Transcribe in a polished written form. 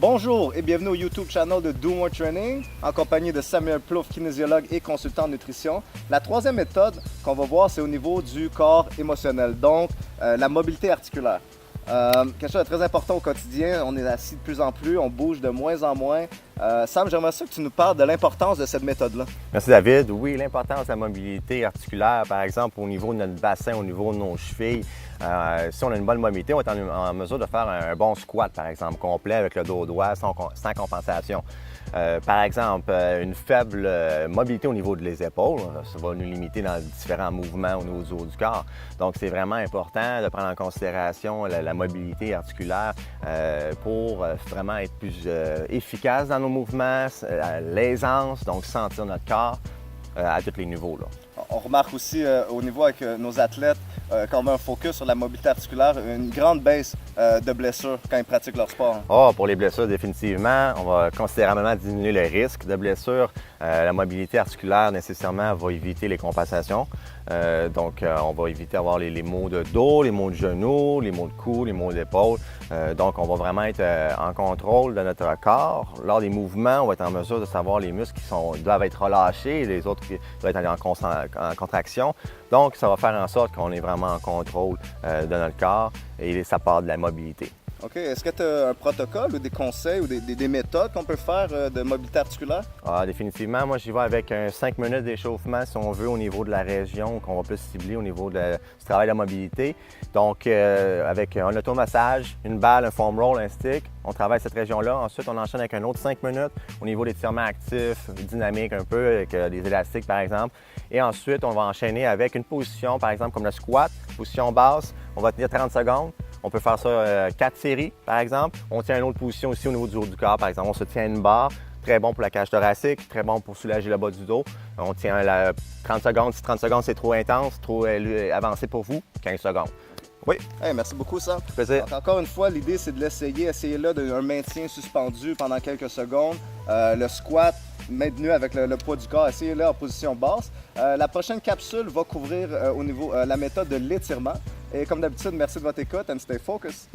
Bonjour et bienvenue au YouTube channel de Do More Training en compagnie de Samuel Plouffe, kinésiologue et consultant en nutrition. La troisième méthode qu'on va voir, c'est au niveau du corps émotionnel, donc la mobilité articulaire. Quelque chose de très important au quotidien, on est assis de plus en plus, on bouge de moins en moins. Sam, j'aimerais ça que tu nous parles de l'importance de cette méthode-là. Merci David. Oui, l'importance de la mobilité articulaire, par exemple au niveau de notre bassin, au niveau de nos chevilles. Si on a une bonne mobilité, on est en mesure de faire un bon squat, par exemple, complet avec le dos au doigt, sans compensation. Par exemple, une faible mobilité au niveau des épaules, ça va nous limiter dans différents mouvements au niveau du haut du corps. Donc, c'est vraiment important de prendre en considération la mobilité articulaire pour vraiment être plus efficace dans nos mouvements, l'aisance, donc sentir notre corps à tous les niveaux, là. On remarque aussi au niveau avec nos athlètes, quand on met un focus sur la mobilité articulaire, une grande baisse de blessures quand ils pratiquent leur sport. Pour les blessures, définitivement, on va considérablement diminuer le risque de blessure. La mobilité articulaire, nécessairement, va éviter les compensations. On va éviter d'avoir les maux de dos, les maux de genoux, les maux de cou, les maux d'épaule. Donc, on va vraiment être en contrôle de notre corps. Lors des mouvements, on va être en mesure de savoir les muscles qui doivent être relâchés et les autres qui doivent être en contraction. Donc, ça va faire en sorte qu'on est vraiment en contrôle de notre corps et ça part de la mobilité. OK. Est-ce que tu as un protocole ou des conseils ou des méthodes qu'on peut faire de mobilité articulaire? Définitivement. Moi, j'y vais avec 5 minutes d'échauffement, si on veut, au niveau de la région qu'on va plus cibler au niveau du travail de la mobilité. Donc, avec un automassage, une balle, un foam roll, un stick, on travaille cette région-là. Ensuite, on enchaîne avec un autre 5 minutes au niveau d'étirement actif, dynamique un peu, avec des élastiques, par exemple. Et ensuite, on va enchaîner avec une position, par exemple, comme le squat, position basse. On va tenir 30 secondes. On peut faire ça 4 séries, par exemple. On tient une autre position aussi au niveau du haut du corps, par exemple. On se tient une barre, très bon pour la cage thoracique, très bon pour soulager le bas du dos. On tient 30 secondes. Si 30 secondes, c'est trop intense, trop avancé pour vous, 15 secondes. Oui. Hey, merci beaucoup, Sam. Plaisir. Donc, encore une fois, l'idée, c'est de l'essayer. Essayez là d'un maintien suspendu pendant quelques secondes. Le squat, maintenu avec le poids du corps, essayez-le en position basse. La prochaine capsule va couvrir au niveau la méthode de l'étirement. Et comme d'habitude, merci de votre écoute and stay focused.